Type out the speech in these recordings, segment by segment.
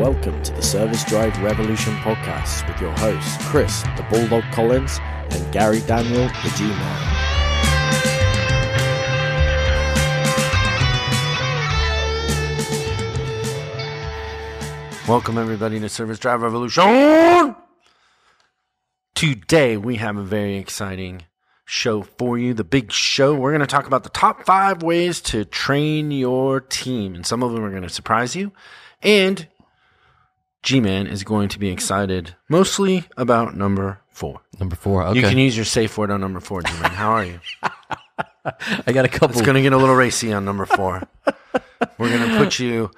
Welcome to the Service Drive Revolution podcast with your hosts, Chris, the Bulldog Collins, and Gary Daniel, the G-Man. Welcome everybody to Service Drive Revolution. Today we have a very exciting show for you, the big show. We're going to talk about the top 5 ways to train your team, and some of them are going to surprise you. And G-Man is going to be excited mostly about number 4. Number 4, okay. You can use your safe word on number 4, G-Man. How are you? I got a couple. It's going to get a little racy on number 4. We're going to put you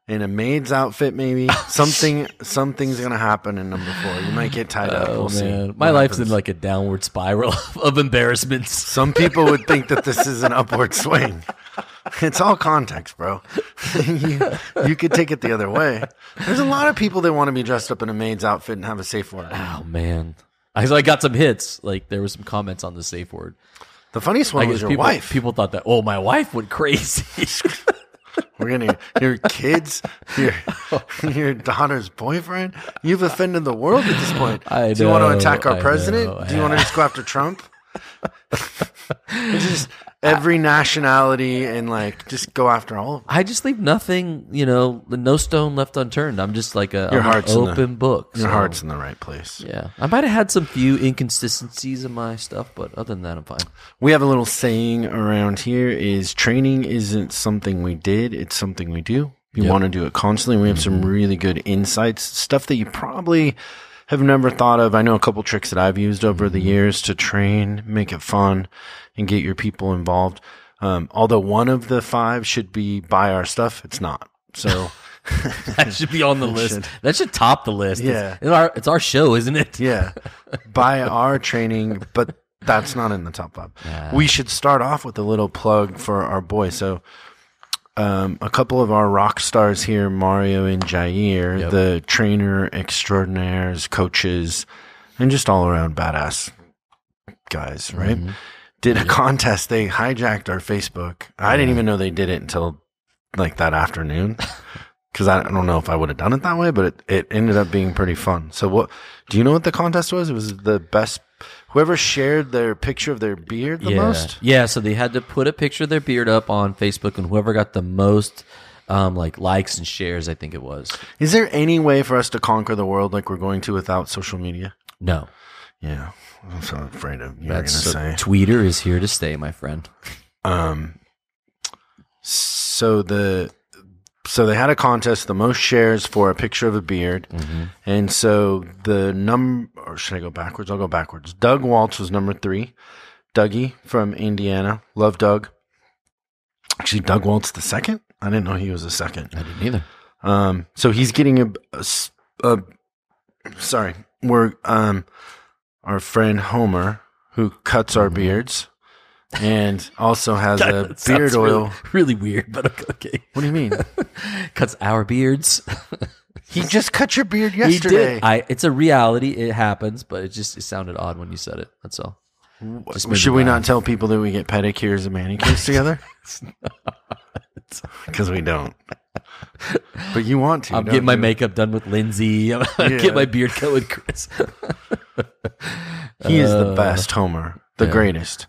in a maid's outfit, maybe. Something's going to happen in number 4. You might get tied up. We'll see. My life's in like a downward spiral of embarrassments. Some people would think that this is an upward swing. It's all context, bro. you could take it the other way. There's a lot of people that want to be dressed up in a maid's outfit and have a safe word. Oh, man. I got some hits. Like, there were some comments on the safe word. The funniest one was your wife. People thought that, my wife went crazy. We're gonna your kids, your daughter's boyfriend. You've offended the world at this point. Do you want to attack our president? Do you want to just go after Trump? It's just every nationality and just go after all of them. I just leave nothing, no stone left unturned. I'm just like an open book. Your heart's in the right place. Yeah. I might have had some few inconsistencies in my stuff, but other than that, I'm fine. We have a little saying around here is training isn't something we did, it's something we do. You want to do it constantly. We have some really good insights, stuff that you probably have never thought of. I know a couple tricks that I've used over the years to train, make it fun, and get your people involved. Although one of the 5 should be buy our stuff, it's not. So that should be on the list. That should top the list. Yeah. It's our show, isn't it? Yeah. Buy our training, but that's not in the top 5. Nah. We should start off with a little plug for our boy. So a couple of our rock stars here, Mario and Jair, the trainer extraordinaires, coaches, and just all around badass guys, right? Mm-hmm. Did a contest. They hijacked our Facebook. I didn't even know they did it until that afternoon, because I don't know if I would have done it that way, but it ended up being pretty fun. So what do you know what the contest was? It was the best. Whoever shared their picture of their beard the most? Yeah, so they had to put a picture of their beard up on Facebook, and whoever got the most likes and shares, I think it was. Is there any way for us to conquer the world like we're going to without social media? No. Yeah. I'm so afraid of you were going to say. Twitter is here to stay, my friend. So they had a contest, the most shares for a picture of a beard. Mm-hmm. And so or should I go backwards? I'll go backwards. Doug Waltz was number 3. Dougie from Indiana. Love Doug. Actually, Doug Waltz the second? I didn't know he was the second. I didn't either. So he's getting we're, our friend Homer, who cuts our beards. And also has a beard oil. Really weird, but okay. What do you mean? Cuts our beards. He just cut your beard yesterday. He did. It's a reality. It happens, but it sounded odd when you said it. That's all. Should we not tell people that we get pedicures and manicures together? Because we don't. But you want to. I'm getting my makeup done with Lindsay. I'm getting my beard cut with Chris. He is the best, Homer. The greatest.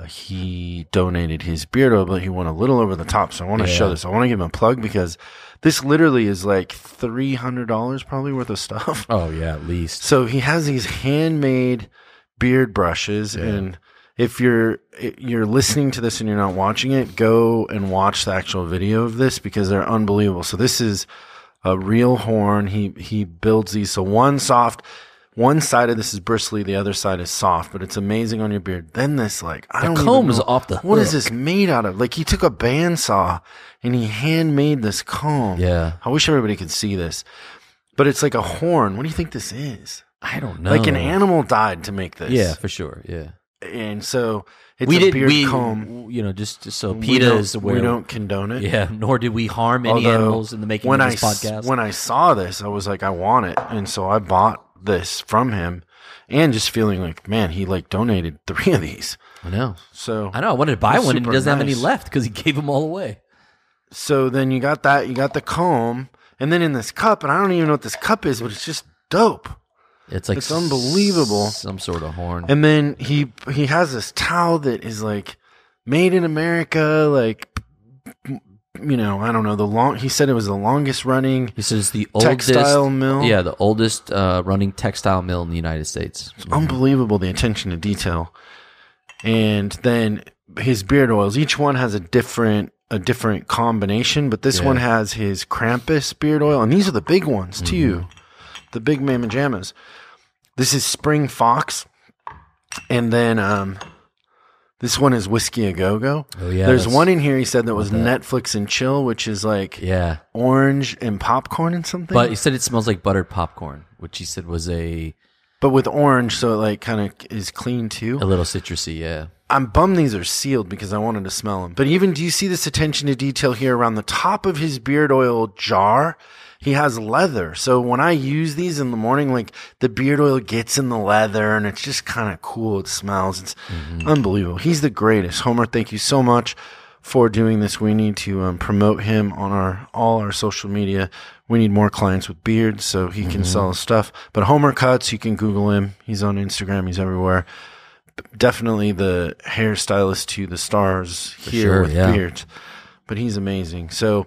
He donated his beard oil, but he went a little over the top. So I want to show this. I want to give him a plug because this literally is like $300 probably worth of stuff. Oh yeah, at least. So he has these handmade beard brushes, and if you're listening to this and you're not watching it, go and watch the actual video of this because they're unbelievable. So this is a real horn. He builds these. So one side of this is bristly, the other side is soft, but it's amazing on your beard. Then this, the comb is off the hook. What is this made out of? He took a bandsaw and he handmade this comb. Yeah. I wish everybody could see this. But it's like a horn. What do you think this is? I don't know. Like an animal died to make this. Yeah, for sure. Yeah. And so it's a beard comb. Just so PETA is aware. We don't condone it. Yeah, nor did we harm any animals in the making of this podcast. When I saw this, I was like, I want it. And so I bought this from him, and just feeling like, man, he donated 3 of these. I know. So I wanted to buy one, and he doesn't have any left because he gave them all away. So then you got that. You got the comb, And then in this cup, and I don't even know what this cup is, but it's just dope. It's like it's unbelievable. Some sort of horn. And then he has this towel that is like made in America, like, you know, I don't know, he said it was the longest running He says the oldest textile mill. Yeah, the oldest running textile mill in the United States. It's unbelievable, the attention to detail. And then his beard oils, each one has a different combination, but this one has his Krampus beard oil, and these are the big ones too. The big mamma jammas. This is Spring Fox, and then this one is Whiskey A Go Go. Oh yeah, there's one in here he said that was Netflix and Chill, which is like orange and popcorn and something. But he said it smells like buttered popcorn, which he said was but with orange, so it like kind of is clean too. A little citrusy, yeah. I'm bummed these are sealed because I wanted to smell them. But even, do you see this attention to detail here around the top of his beard oil jar? He has leather. So when I use these in the morning, like the beard oil gets in the leather and it's just kind of cool. It smells. It's unbelievable. He's the greatest. Homer, thank you so much for doing this. We need to promote him on all our social media. We need more clients with beards so he can sell his stuff. But Homer Cuts, you can Google him. He's on Instagram. He's everywhere. Definitely the hairstylist to the stars here with beards. But he's amazing. So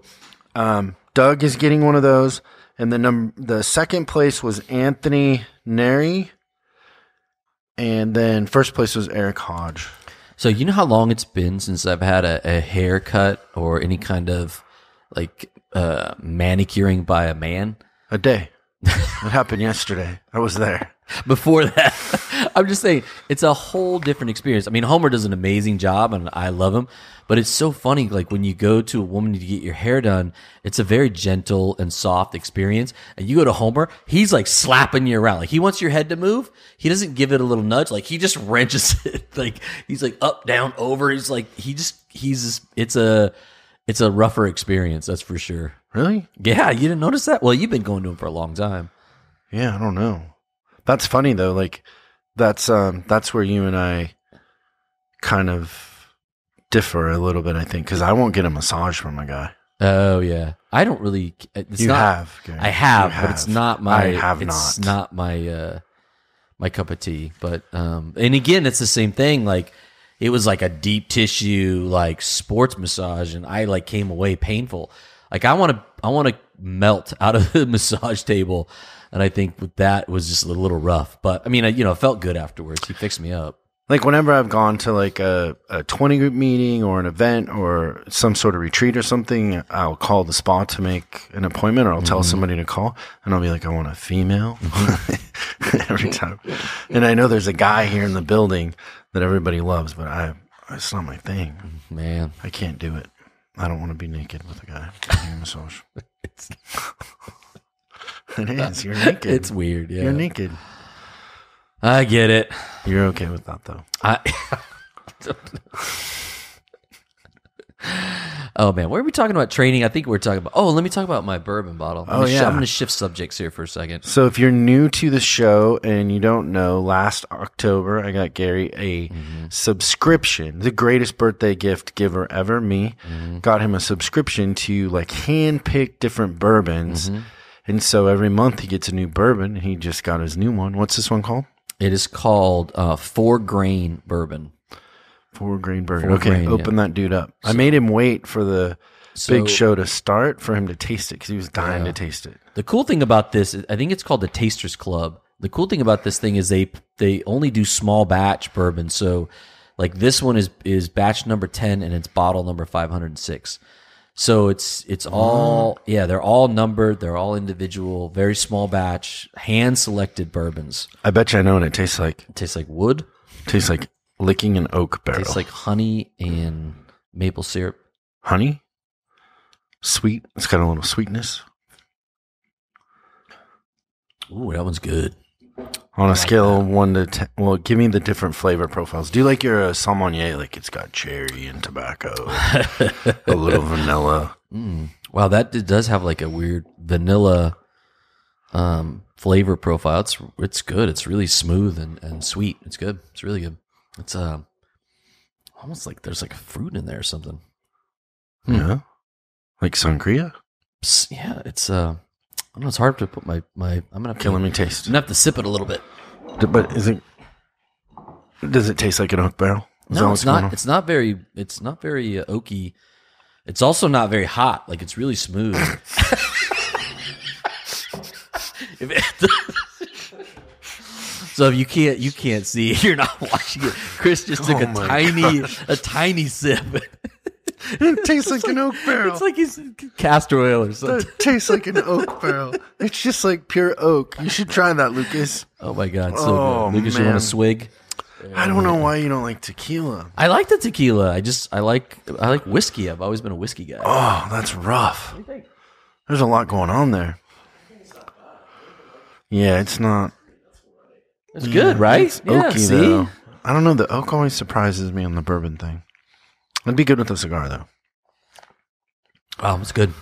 Doug is getting one of those. And the second place was Anthony Neri. And then first place was Eric Hodge. So you know how long it's been since I've had a haircut or any kind of like manicuring by a man? A day. It happened yesterday. I was there. Before that, I'm just saying it's a whole different experience. I mean, Homer does an amazing job and I love him, but it's so funny. Like when you go to a woman to get your hair done, it's a very gentle and soft experience. And you go to Homer, he's like slapping you around. Like he wants your head to move. He doesn't give it a little nudge. Like he just wrenches it. Like he's like up, down, over. He's like, it's a rougher experience. That's for sure. Really? Yeah. You didn't notice that? Well, you've been going to him for a long time. Yeah. I don't know. That's funny though. Like that's where you and I kind of differ a little bit, I think, because I won't get a massage from a guy. Oh yeah, I don't really. Have, Gary. I have, but it's not my. I have it's not. not my my cup of tea. But and again, it's the same thing. Like it was like a deep tissue like sports massage, and I like came away painful. Like I want to melt out of the massage table. And I think with that was just a little rough. But, I mean, it felt good afterwards. He fixed me up. Like, whenever I've gone to, like, a 20-group meeting or an event or some sort of retreat or something, I'll call the spa to make an appointment, or I'll tell somebody to call, and I'll be like, I want a female every time. And I know there's a guy here in the building that everybody loves, but it's not my thing. Man. I can't do it. I don't want to be naked with a guy getting a massage. It is. You're naked. It's weird. Yeah. You're naked. I get it. You're okay with that, though. Oh, man. What are we talking about? Training? I think we're talking about... Oh, let me talk about my bourbon bottle. I'm going to shift subjects here for a second. So if you're new to the show and you don't know, last October, I got Gary a subscription. The greatest birthday gift giver ever, me. Got him a subscription to like hand-pick different bourbons. And so every month he gets a new bourbon. He just got his new one. What's this one called? It is called 4-grain bourbon. 4-grain bourbon. Okay, open that dude up. I made him wait for the big show to start for him to taste it because he was dying to taste it. The cool thing about this, I think it's called the Tasters Club. The cool thing about this thing is they only do small batch bourbon. So like this one is batch number 10 and it's bottle number 506. So it's all, they're all numbered. They're all individual, very small batch, hand-selected bourbons. I bet you I know what it tastes like. It tastes like wood. It tastes like licking an oak barrel. It tastes like honey and maple syrup. Honey? Sweet. It's got a little sweetness. Ooh, that one's good. On a scale of 1 to 10, well, give me the different flavor profiles. Do you like your Sauvignon, like it's got cherry and tobacco, a little vanilla? Wow, that does have like a weird vanilla flavor profile. It's good. It's really smooth and sweet. It's good. It's really good. It's almost like there's like fruit in there or something. Yeah, like sangria. Yeah, it's I don't know. It's hard to put my. I'm gonna have to, Let me taste. I'm gonna have to sip it a little bit. But does it taste like an oak barrel? No, it's not. It's not very oaky. It's also not very hot. Like, it's really smooth. So if you can't see, you're not watching it. Chris just took a tiny sip. It tastes like an oak barrel. It's like he's castor oil or something. It tastes like an oak barrel. It's just like pure oak. You should try that, Lucas. Oh my God, so good. Lucas, you want a swig? I don't know why you don't like tequila. I like the tequila. I like whiskey. I've always been a whiskey guy. Oh, that's rough. What do you think? There's a lot going on there. Yeah, it's not. It's good, right? It's oaky, though. I don't know. The oak always surprises me on the bourbon thing. It'd be good with a cigar, though. Oh, it's good.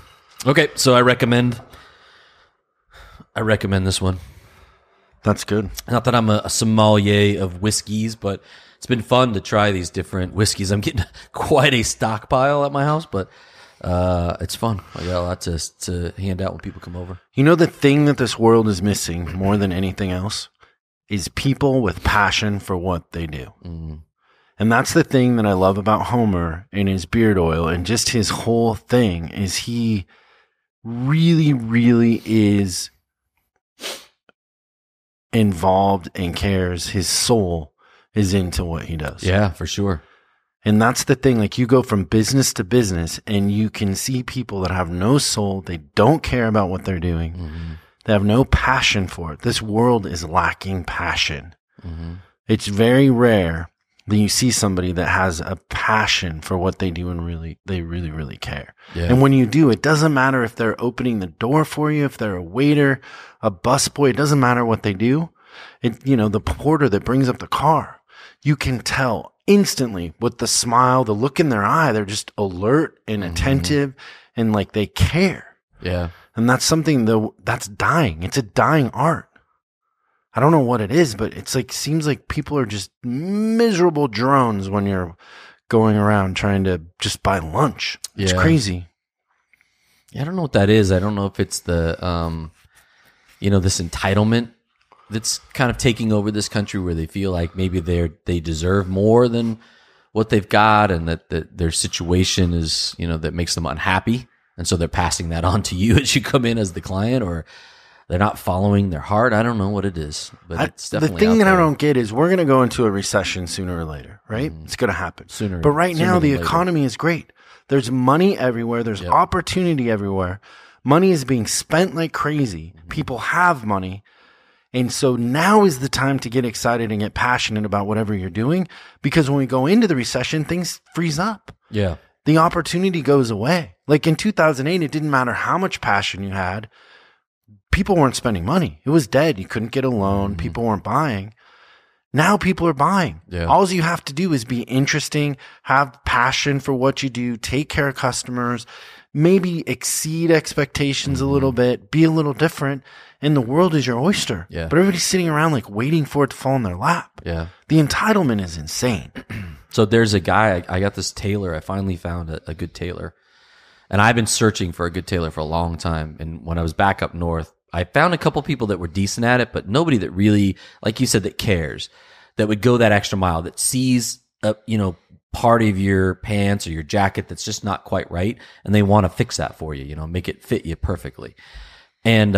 Okay, so I recommend this one. That's good. Not that I'm a sommelier of whiskeys, but it's been fun to try these different whiskeys. I'm getting quite a stockpile at my house, but it's fun. I got a lot to hand out when people come over. You know, the thing that this world is missing more than anything else is people with passion for what they do. Mm-hmm. And that's the thing that I love about Homer and his beard oil and just his whole thing is he really, really is involved and cares. His soul is into what he does. Yeah, for sure. And that's the thing. Like, you go from business to business and you can see people that have no soul. They don't care about what they're doing. Mm-hmm. They have no passion for it. This world is lacking passion. Mm-hmm. It's very rare that you see somebody that has a passion for what they do and they really care. Yeah. And when you do, it doesn't matter if they're opening the door for you, if they're a waiter, a busboy, it doesn't matter what they do. The porter that brings up the car, you can tell instantly with the smile, the look in their eye, they're just alert and attentive and like they care. Yeah. And that's something that's dying. It's a dying art. I don't know what it is, but it's like, seems like people are just miserable drones when you're going around trying to just buy lunch. It's crazy. Yeah, I don't know what that is. I don't know if it's the, this entitlement that's kind of taking over this country where they feel like maybe they deserve more than what they've got and that their situation is, that makes them unhappy. And so they're passing that on to you as you come in as the client, or they're not following their heart. I don't know what it is, but it's definitely the thing out that there. I don't get is we're going to go into a recession sooner or later, right? It's going to happen sooner. But right now, the economy is great. There's money everywhere. There's opportunity everywhere. Money is being spent like crazy. People have money. And so now is the time to get excited and get passionate about whatever you're doing, because when we go into the recession, things freeze up. Yeah. The opportunity goes away. Like in 2008, it didn't matter how much passion you had. People weren't spending money. It was dead. You couldn't get a loan. People weren't buying. Now people are buying. Yeah. All you have to do is be interesting, have passion for what you do, take care of customers, maybe exceed expectations a little bit, be a little different, and the world is your oyster. Yeah. But everybody's sitting around like waiting for it to fall in their lap. Yeah. The entitlement is insane. So there's a guy, I got this tailor. I finally found a good tailor. And I've been searching for a good tailor for a long time. And when I was back up north, I found a couple people that were decent at it, but nobody that really, like you said, that cares, that would go that extra mile, that sees part of your pants or your jacket that's just not quite right, and they want to fix that for you, make it fit you perfectly. And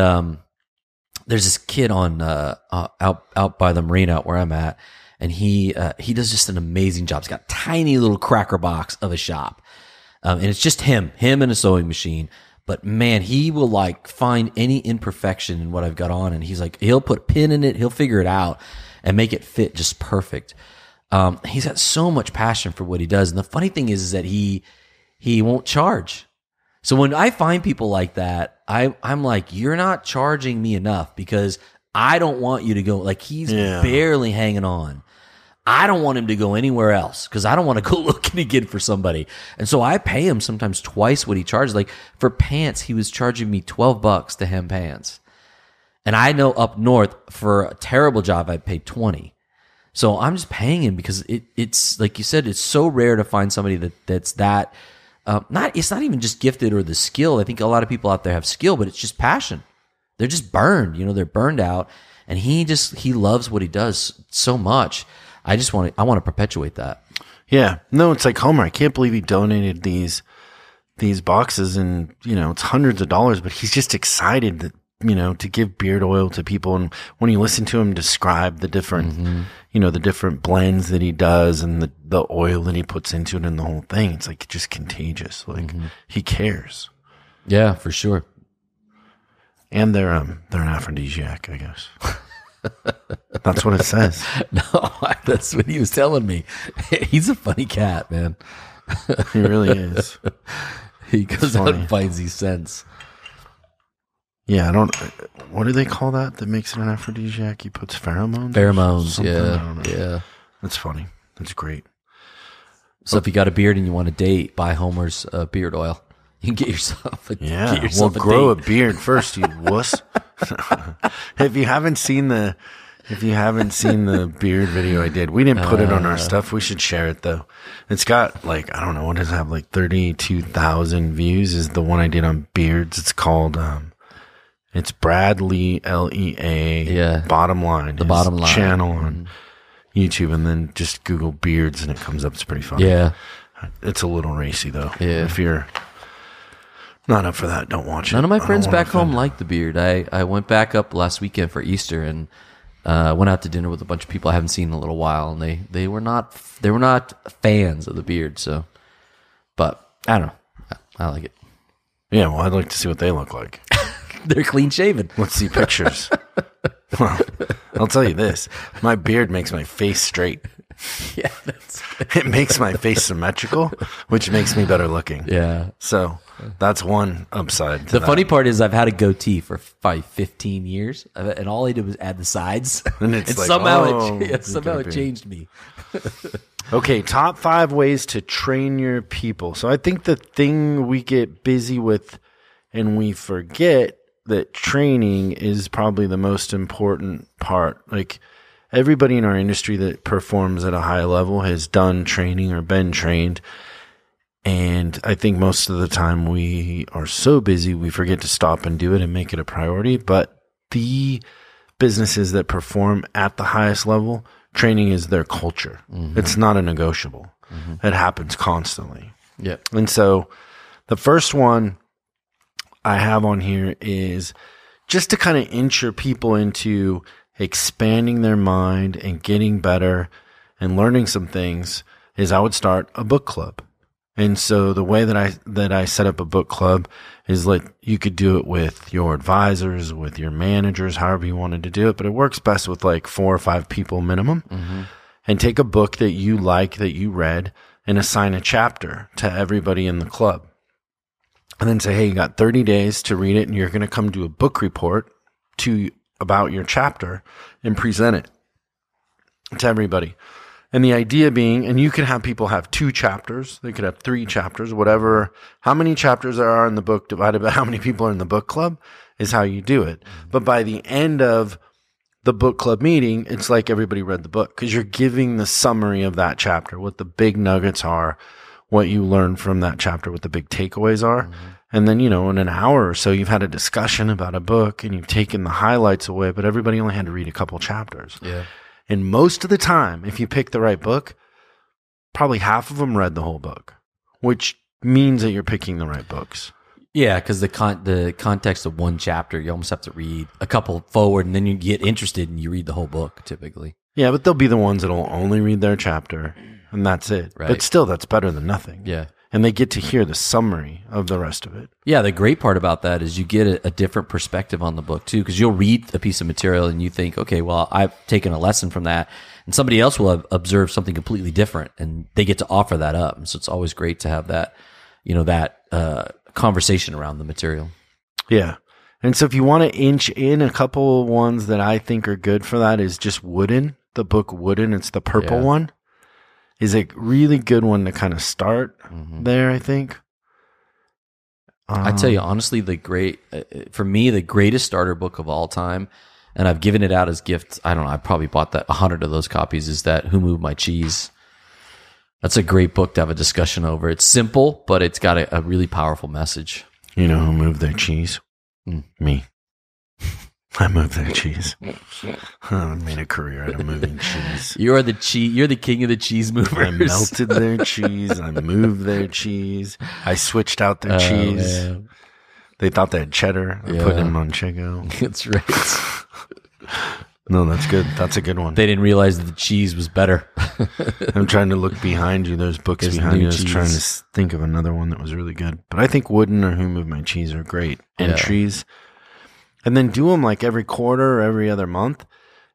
there's this kid on out by the marina out where I'm at, and he does just an amazing job. He's got a tiny little cracker box of a shop, and it's just him and a sewing machine. But man, he will like find any imperfection in what I've got on, and he'll put a pin in it, he'll figure it out, and make it fit just perfect. He's got so much passion for what he does, and the funny thing is that he won't charge. So when I find people like that, I'm like, you're not charging me enough, because I don't want you to go. Like, he's barely hanging on. I don't want him to go anywhere else, because I don't want to go looking again for somebody. And so I pay him sometimes twice what he charges. Like for pants, he was charging me $12 to hem pants. And I know up north for a terrible job, I'd pay $20. So I'm just paying him because it's like you said, it's so rare to find somebody that's that it's not even just gifted or the skill. I think a lot of people out there have skill, but it's just passion. They're just burned, they're burned out, and he loves what he does so much. I want to perpetuate that. Yeah. No, it's like Homer. I can't believe he donated these boxes, and it's hundreds of dollars, but he's just excited that to give beard oil to people. And when you listen to him describe the different the different blends that he does and the oil that he puts into it and the whole thing, it's like just contagious. Like he cares. Yeah, for sure. And they're an aphrodisiac, I guess. That's what it says. No, that's what he was telling me. He's a funny cat, man. He really is. He goes out and finds these scents. Yeah, what do they call that makes it an aphrodisiac? He puts pheromones? Pheromones, yeah. That's funny. That's great. So if you got a beard and you want to date, buy Homer's beard oil. You can get yourself a grow a beard first, you wuss. If you haven't seen the beard video I did, we didn't put it on our stuff. We should share it though. It's got I don't know, what does it have, 32,000 views is the one I did on beards. It's called it's Bradley LEA Bottom Line. The Bottom Line channel on YouTube, and then just Google beards and it comes up. It's pretty funny. Yeah. It's a little racy though. Yeah. If you're not up for that, don't watch it. None of my friends back home like the beard. I went back up last weekend for Easter and went out to dinner with a bunch of people I haven't seen in a little while, and they were not fans of the beard. So, but I don't know. I like it. Yeah, well, I'd like to see what they look like. They're clean shaven. Let's see pictures. Well, I'll tell you this: my beard makes my face straight. Yeah, it makes my face symmetrical, which makes me better looking. Yeah. So that's one upside. The funny part is I've had a goatee for 15 years, and all I did was add the sides, and it's somehow it changed me. Okay, top 5 ways to train your people. So I think the thing we get busy with and we forget that training is probably the most important part. Like, everybody in our industry that performs at a high level has done training or been trained. And I think most of the time we are so busy, we forget to stop and do it and make it a priority. But the businesses that perform at the highest level, training is their culture. It's not a negotiable. It happens constantly. Yeah. And so the first one I have on here is just to kind of inch your people into expanding their mind and getting better and learning some things is I would start a book club. And so the way that I set up a book club is you could do it with your advisors, with your managers, however you wanted to do it, but it works best with 4 or 5 people minimum. And take a book that you like, that you read, and assign a chapter to everybody in the club. And then say, hey, you got 30 days to read it, and you're going to come do a book report about your chapter and present it to everybody. And the idea being, and you can have people have 2 chapters, they could have 3 chapters, whatever, how many chapters there are in the book divided by how many people are in the book club is how you do it. But by the end of the book club meeting, it's like everybody read the book because you're giving the summary of that chapter, what the big nuggets are, what you learned from that chapter, what the big takeaways are. And then, in an hour or so, you've had a discussion about a book and you've taken the highlights away, but everybody only had to read a couple chapters. Yeah. And most of the time, if you pick the right book, probably half of them read the whole book, which means that you're picking the right books. Yeah, because the context of one chapter, you almost have to read a couple forward, and then you get interested and you read the whole book typically. Yeah, but there'll be the ones that'll only read their chapter, and that's it. Right. But still, that's better than nothing. Yeah. And they get to hear the summary of the rest of it. Yeah, the great part about that is you get a different perspective on the book too, because you'll read a piece of material and you think, okay, well, I've taken a lesson from that, and somebody else will have observed something completely different, and they get to offer that up. And so it's always great to have that, conversation around the material. Yeah. And so if you want to inch in, a couple ones that I think are good for that is just Wooden, the book Wooden. It's the purple one. Is a really good one to kind of start there, I think. I tell you, honestly, for me, the greatest starter book of all time, and I've given it out as gifts. I don't know, I probably bought 100 of those copies, is that Who Moved My Cheese? That's a great book to have a discussion over. It's simple, but it's got a really powerful message. You know who moved their cheese? Me. I moved their cheese. I made a career out of moving cheese. You're the king of the cheese movers. I melted their cheese. I moved their cheese. I switched out their cheese. Man. They thought they had cheddar. I put in Manchego. That's right. No, that's good. That's a good one. They didn't realize that the cheese was better. I'm trying to look behind you. There's books behind you. I was trying to think of another one that was really good. But I think Wooden or Who Moved My Cheese are great entries. And then do them like every quarter or every other month.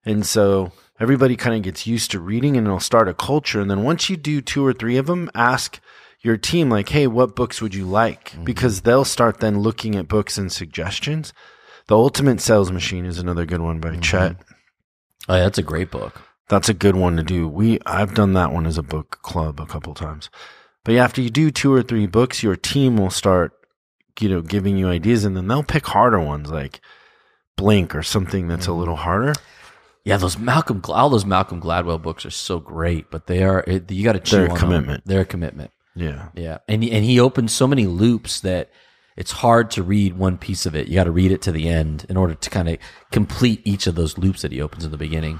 And so everybody kind of gets used to reading and it'll start a culture. And then once you do 2 or 3 of them, ask your team like, hey, what books would you like? Mm-hmm. Because they'll start then looking at books and suggestions. The Ultimate Sales Machine is another good one by Chet. Oh, yeah, that's a great book. That's a good one to do. I've done that one as a book club a couple times. But yeah, after you do 2 or 3 books, your team will start, giving you ideas, and then they'll pick harder ones like Blink or something that's a little harder. Yeah, all those Malcolm Gladwell books are so great, but you got to chew on them. Commitment. They're a commitment. Yeah. Yeah. And he opens so many loops that it's hard to read one piece of it. You got to read it to the end in order to kind of complete each of those loops that he opens in the beginning.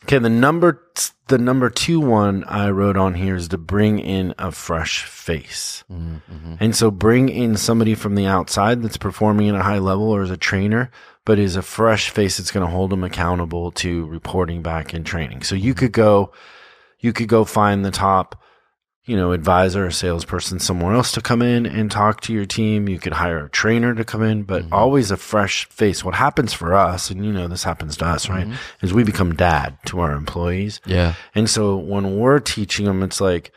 Okay, the number 2 one I wrote on here is to bring in a fresh face. Mm-hmm. And so bring in somebody from the outside that's performing at a high level or as a trainer, but is a fresh face that's going to hold them accountable to reporting back and training. So you could go find the top advisor or salesperson somewhere else to come in and talk to your team. You could hire a trainer to come in, but always a fresh face. What happens for us, and this happens to us, right, is we become dad to our employees. Yeah. And so when we're teaching them, it's like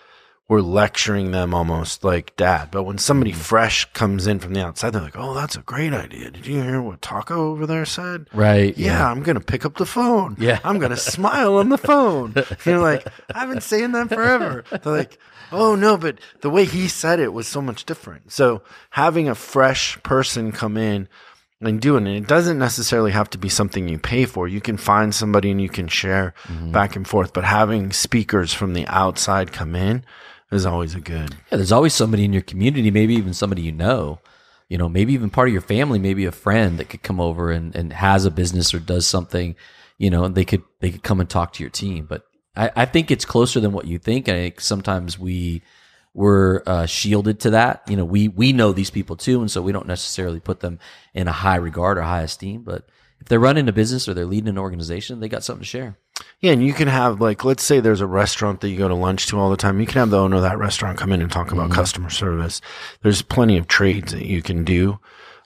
we're lecturing them almost like dad. But when somebody fresh comes in from the outside, they're like, oh, that's a great idea. Did you hear what Taco over there said? Right. Yeah. I'm going to pick up the phone. Yeah. I'm going to smile on the phone. You're like, I've been saying that forever. They're like, oh, no, but the way he said it was so much different. So having a fresh person come in and doing it doesn't necessarily have to be something you pay for. You can find somebody and you can share back and forth. But having speakers from the outside come in is always a good. Yeah, there's always somebody in your community, maybe even somebody maybe even part of your family, maybe a friend that could come over and has a business or does something, and they could come and talk to your team. But I think it's closer than what you think. I think sometimes we're shielded to that. We know these people too, and so we don't necessarily put them in a high regard or high esteem. But if they're running a business or they're leading an organization, they got something to share. Yeah, and you can have, let's say there's a restaurant that you go to lunch to all the time. You can have the owner of that restaurant come in and talk about customer service. There's plenty of trades that you can do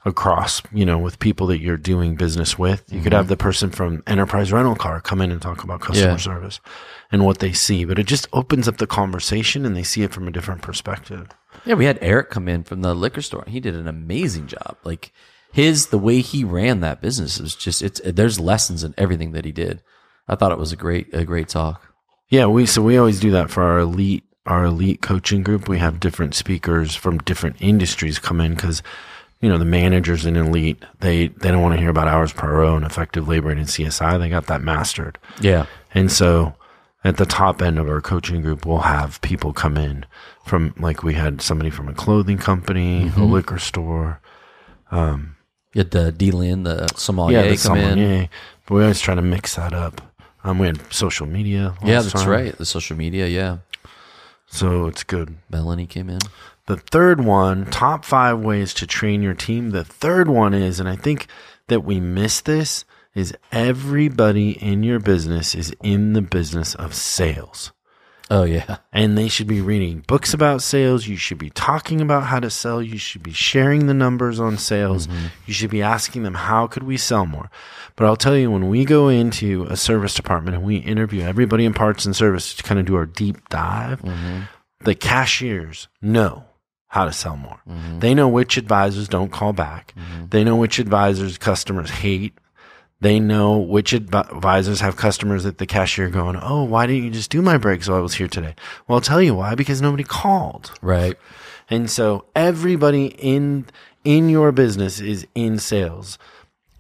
across, with people that you're doing business with. You could have the person from Enterprise Rental Car come in and talk about customer service and what they see. But it just opens up the conversation and they see it from a different perspective. Yeah, we had Eric come in from the liquor store. He did an amazing job. The way he ran that business was just, there's lessons in everything that he did. I thought it was a great talk. Yeah, we always do that for our elite coaching group. We have different speakers from different industries come in because, the managers in elite, they don't want to hear about hours per hour and effective labor and CSI. They got that mastered. Yeah. And so at the top end of our coaching group, we'll have people come in from, we had somebody from a clothing company, a liquor store. You had the D-Lin, the sommelier come in. But we always try to mix that up. We had social media. Yeah, that's right. The social media, yeah. So it's good. Melanie came in. The third one, top 5 ways to train your team. The third one is, and I think that we miss this, is everybody in your business is in the business of sales. Oh, yeah. And they should be reading books about sales. You should be talking about how to sell. You should be sharing the numbers on sales. You should be asking them, how could we sell more? But I'll tell you, when we go into a service department and we interview everybody in parts and service to kind of do our deep dive, the cashiers know how to sell more. They know which advisors don't call back. They know which advisors customers hate. They know which advisors have customers that the cashier going, oh, why didn't you just do my breaks while I was here today? Well, I'll tell you why, because nobody called. Right. And so everybody in your business is in sales.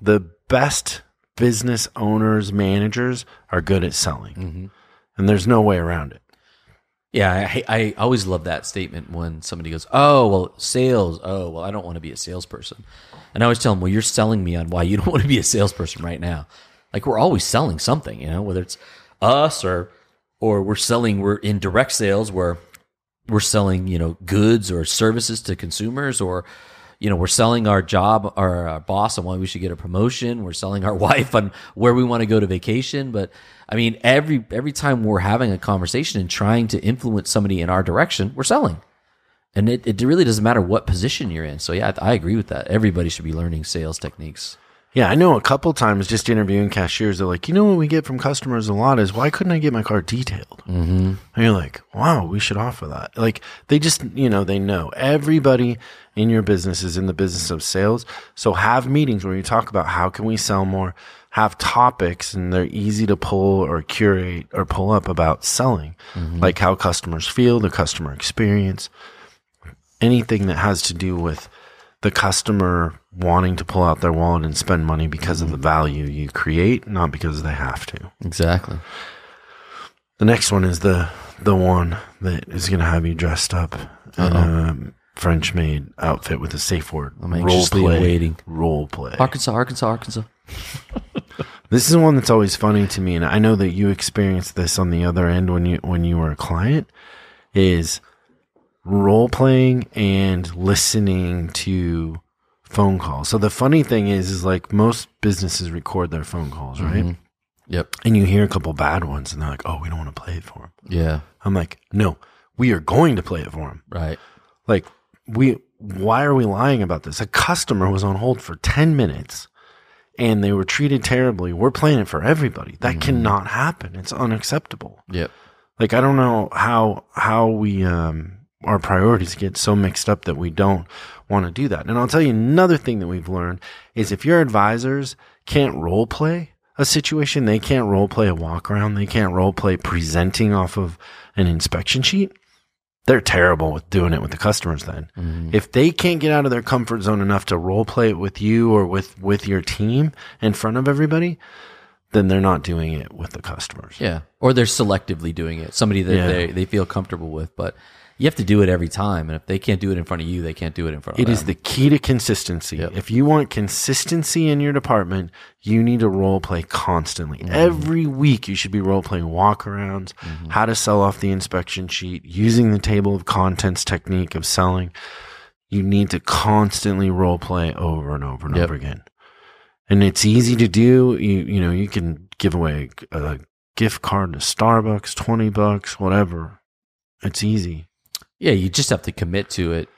The best business owners, managers are good at selling. And there's no way around it. Yeah, I always love that statement when somebody goes, "Oh, well, sales. Oh, well, I don't want to be a salesperson." And I always tell them, "Well, you're selling me on why you don't want to be a salesperson right now." Like we're always selling something, whether it's us or we're in direct sales where we're selling, goods or services to consumers, or we're selling our job or our boss on why we should get a promotion. We're selling our wife on where we want to go to vacation. But I mean, every time we're having a conversation and trying to influence somebody in our direction, we're selling. And it really doesn't matter what position you're in. So yeah, I agree with that. Everybody should be learning sales techniques. Yeah, I know a couple times just interviewing cashiers, they're like, what we get from customers a lot is, why couldn't I get my car detailed? Mm-hmm. And you're like, wow, we should offer that. Like they just, they know everybody in your business is in the business of sales. So have meetings where you talk about how can we sell more, have topics, and they're easy to pull or curate or pull up about selling, like how customers feel, the customer experience, anything that has to do with the customer wanting to pull out their wallet and spend money because of the value you create, not because they have to. Exactly. The next one is the one that is going to have you dressed up in a French-made outfit with a safe word. I'm anxiously awaiting. Role play. Arkansas. This is one that's always funny to me, and I know that you experienced this on the other end when you were a client, is role playing and listening to phone calls. So the funny thing is like most businesses record their phone calls, right? Mm-hmm. Yep. And you hear a couple bad ones and they're like, oh, we don't want to play it for them. Yeah. I'm like, no, we are going to play it for them. Right. Like why are we lying about this? A customer was on hold for 10 minutes and they were treated terribly. We're playing it for everybody. That cannot happen. It's unacceptable. Yep. Like, I don't know how we, our priorities get so mixed up that we don't want to do that. And I'll tell you another thing that we've learned is if your advisors can't role play a situation, they can't role play a walk around, they can't role play presenting off of an inspection sheet, they're terrible with doing it with the customers then. Mm-hmm. If they can't get out of their comfort zone enough to role play it with you or with your team in front of everybody, then they're not doing it with the customers. Yeah. Or they're selectively doing it. Somebody that they feel comfortable with, but you have to do it every time. And if they can't do it in front of you, they can't do it in front of them. It is the key to consistency. Yep. If you want consistency in your department, you need to role play constantly. Mm-hmm. Every week you should be role playing walkarounds, how to sell off the inspection sheet, using the table of contents technique of selling. You need to constantly role play over and over and over again. And it's easy to do. You can give away a gift card to Starbucks, $20, whatever. It's easy. Yeah, you just have to commit to it.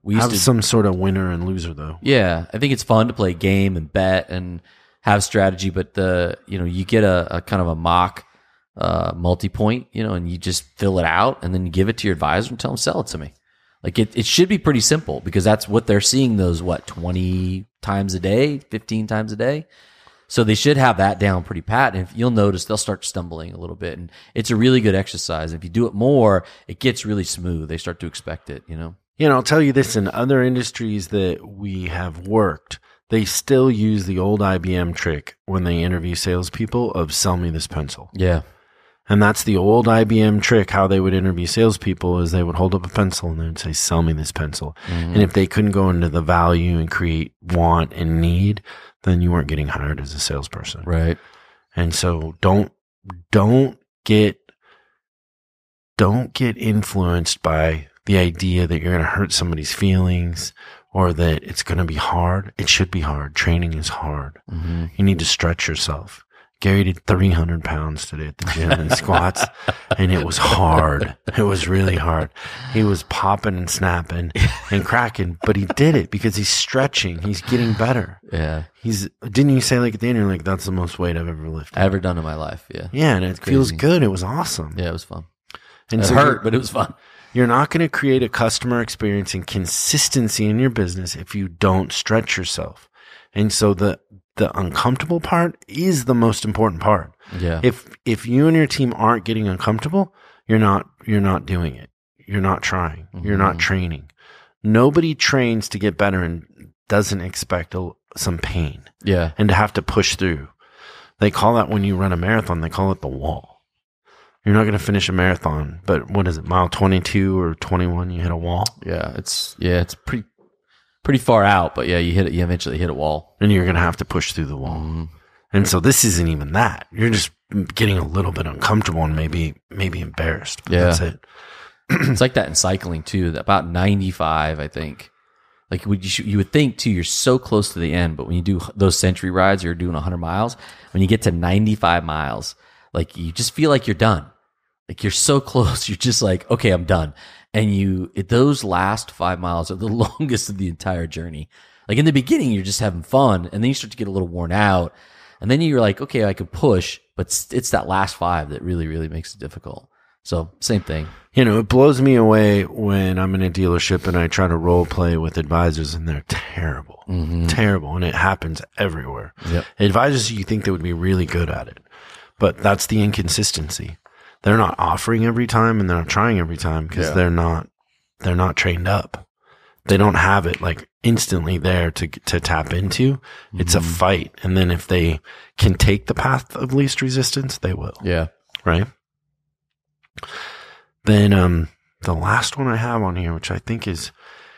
We used to have some sort of winner and loser, though. Yeah, I think it's fun to play a game and bet and have strategy, but you get a kind of a mock multi-point, and you just fill it out and then you give it to your advisor and tell them, sell it to me. Like it should be pretty simple because that's what they're seeing those 20 times a day, 15 times a day. So they should have that down pretty pat. And if you'll notice, they'll start stumbling a little bit. And it's a really good exercise. If you do it more, it gets really smooth. They start to expect it, I'll tell you this, in other industries that we have worked, they still use the old IBM trick when they interview salespeople of sell me this pencil. Yeah. And that's the old IBM trick. How they would interview salespeople is they would hold up a pencil and they'd say, sell me this pencil. Mm-hmm. And if they couldn't go into the value and create want and need, then you weren't getting hired as a salesperson. Right. And so don't get influenced by the idea that you're going to hurt somebody's feelings or that it's going to be hard. It should be hard. Training is hard. Mm-hmm. You need to stretch yourself. Gary did 300 pounds today at the gym in squats, and it was hard. It was really hard. He was popping and snapping and cracking, but he did it because he's stretching. He's getting better. Yeah. Didn't you say at the end, you're like, that's the most weight I've ever lifted? Ever done in my life, yeah. Yeah, and it feels good. It was awesome. Yeah, it was fun. And it hurt, but it was fun. You're not going to create a customer experience and consistency in your business if you don't stretch yourself. And so the uncomfortable part is the most important part. Yeah. If you and your team aren't getting uncomfortable, you're not doing it. You're not trying. Mm-hmm. You're not training. Nobody trains to get better and doesn't expect some pain. Yeah. And to have to push through. They call that when you run a marathon, they call it the wall. You're not going to finish a marathon, but what is it, mile 22 or 21, you hit a wall? Yeah, it's pretty far out, but yeah, you eventually hit a wall. And you're going to have to push through the wall. Mm-hmm. And so this isn't even that. You're just getting a little bit uncomfortable and maybe embarrassed. But that's it. It's like that in cycling too. About 95, I think. Like you would think too, you're so close to the end, but when you do those century rides, you're doing 100 miles. When you get to 95 miles, like you just feel like you're done. Like you're so close, you're just like, okay, I'm done. And those last 5 miles are the longest of the entire journey. Like in the beginning, you're just having fun, and then you start to get a little worn out, and then you're like, okay, I could push, but it's that last 5 that really, really makes it difficult. So same thing. It blows me away when I'm in a dealership and I try to role play with advisors, and they're terrible, terrible, and it happens everywhere. Yep. Advisors, you think they would be really good at it, but that's the inconsistency. They're not offering every time, and they're not trying every time because they're not trained up. They don't have it like instantly there to tap into. It's a fight. And then if they can take the path of least resistance, they will. Yeah. Right. Then, the last one I have on here, which I think is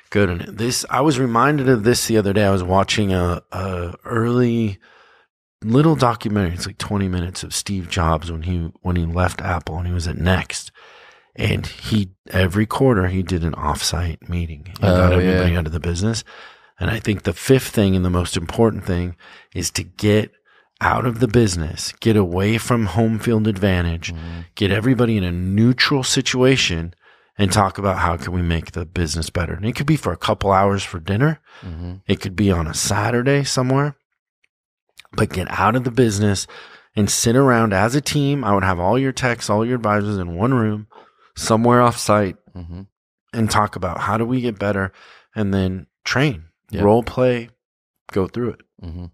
good. And I was reminded of this the other day. I was watching a early little documentary. It's like 20 minutes of Steve Jobs when he left Apple and he was at Next. And every quarter he did an offsite meeting. He got everybody out of the business. And I think the fifth thing and the most important thing is to get out of the business, get away from home field advantage, get everybody in a neutral situation and talk about how can we make the business better. And it could be for a couple hours for dinner. It could be on a Saturday somewhere. But get out of the business and sit around as a team. I would have all your techs, all your advisors in one room, somewhere off site, and talk about how do we get better, and then train, role play, go through it.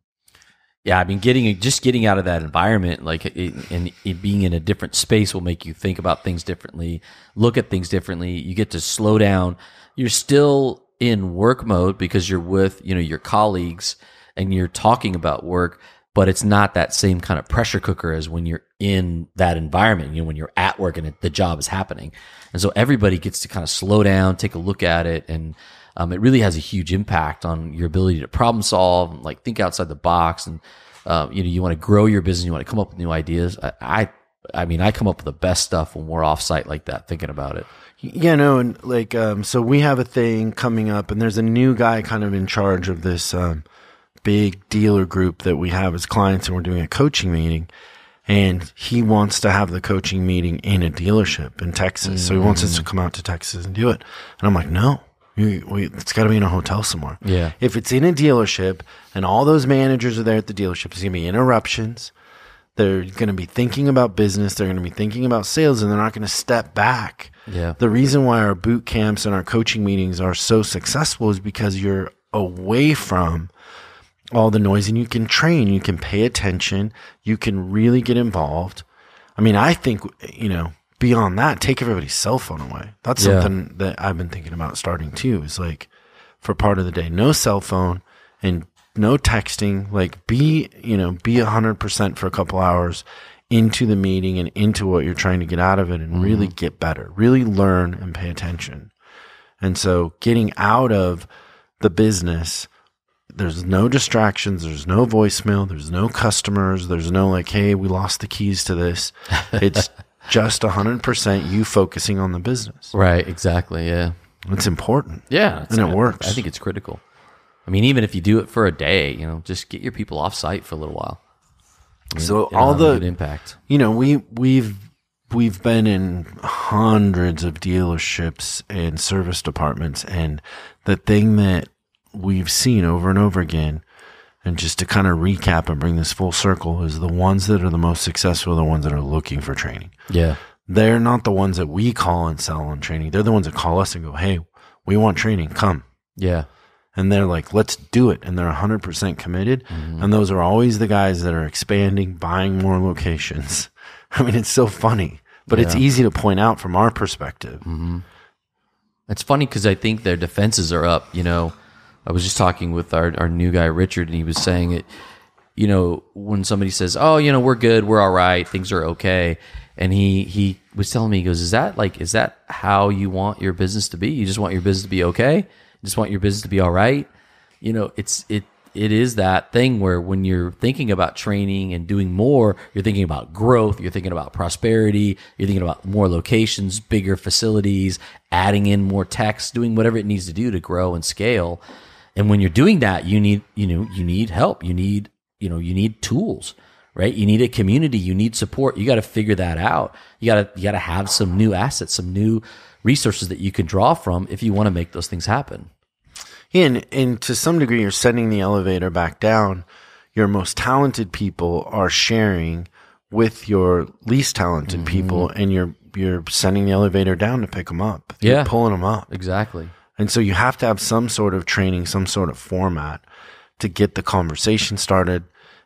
Yeah, I mean, getting out of that environment, like and being in a different space will make you think about things differently, look at things differently. You get to slow down. You're still in work mode because you're with your colleagues and you're talking about work, but it's not that same kind of pressure cooker as when you're in that environment, when you're at work and the job is happening. And so everybody gets to kind of slow down, take a look at it, and it really has a huge impact on your ability to problem solve, and like think outside the box. And you want to grow your business, you want to come up with new ideas. I mean, I come up with the best stuff when we're off site like that, thinking about it. Yeah, no, and like so we have a thing coming up, and there's a new guy kind of in charge of this big dealer group that we have as clients, and we're doing a coaching meeting, and he wants to have the coaching meeting in a dealership in Texas. So he wants us to come out to Texas and do it. And I'm like, no, it's got to be in a hotel somewhere. Yeah. If it's in a dealership and all those managers are there at the dealership, there's going to be interruptions. They're going to be thinking about business. They're going to be thinking about sales, and they're not going to step back. Yeah. The reason why our boot camps and our coaching meetings are so successful is because you're away from all the noise, and you can train, you can pay attention, you can really get involved. I mean, I think, beyond that, take everybody's cell phone away. That's something that I've been thinking about starting too, is like for part of the day, no cell phone and no texting, like be 100% for a couple hours into the meeting and into what you're trying to get out of it, and really get better, really learn and pay attention. And so getting out of the business, there's no distractions. There's no voicemail. There's no customers. There's no like, hey, we lost the keys to this. It's just 100% you focusing on the business. Right. Exactly. Yeah. It's important. Yeah. And it works. I think it's critical. I mean, even if you do it for a day, just get your people off site for a little while. So all the good impact. We've been in hundreds of dealerships and service departments, and the thing that we've seen over and over again, and just to kind of recap and bring this full circle, is the ones that are the most successful are the ones that are looking for training. Yeah. They're not the ones that we call and sell on training. They're the ones that call us and go, hey, we want training, come. Yeah. And they're like, let's do it. And they're 100% committed. And those are always the guys that are expanding, buying more locations. I mean, it's so funny, but it's easy to point out from our perspective. It's funny because I think their defenses are up. I was just talking with our new guy, Richard, and he was saying it, when somebody says, oh, we're good, we're all right, things are okay. And he was telling me, he goes, is that how you want your business to be? You just want your business to be okay? You just want your business to be all right? You know, it is that thing where when you're thinking about training and doing more, you're thinking about growth, you're thinking about prosperity, you're thinking about more locations, bigger facilities, adding in more techs, doing whatever it needs to do to grow and scale. And when you're doing that, you need help. You need tools, right? You need a community, you need support. You got to figure that out. You got to have some new assets, some new resources that you can draw from if you want to make those things happen. Yeah, and to some degree, you're sending the elevator back down. Your most talented people are sharing with your least talented people, and you're sending the elevator down to pick them up. You're pulling them up. Exactly. And so you have to have some sort of training, some sort of format to get the conversation started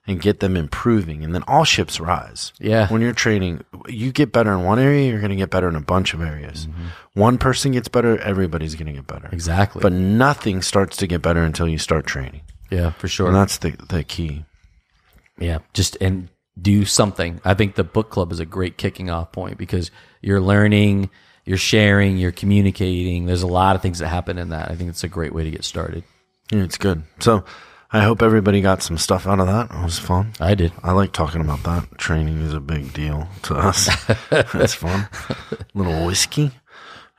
and get them improving. And then all ships rise. Yeah. When you're training, you get better in one area, you're going to get better in a bunch of areas. One person gets better, everybody's going to get better. Exactly. But nothing starts to get better until you start training. Yeah, for sure. And that's the key. Yeah, and do something. I think the book club is a great kicking off point because you're learning, you're sharing, you're communicating. There's a lot of things that happen in that. I think it's a great way to get started. Yeah, it's good. So I hope everybody got some stuff out of that. It was fun. I did. I like talking about that. Training is a big deal to us. It's fun. A little whiskey.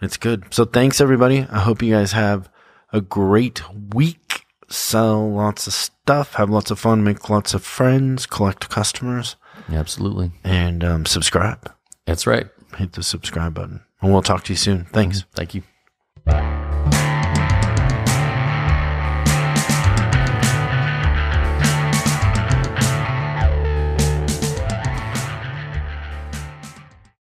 It's good. So thanks, everybody. I hope you guys have a great week. Sell lots of stuff. Have lots of fun. Make lots of friends. Collect customers. Yeah, absolutely. And subscribe. That's right. Hit the subscribe button. And we'll talk to you soon. Thanks. Thank you.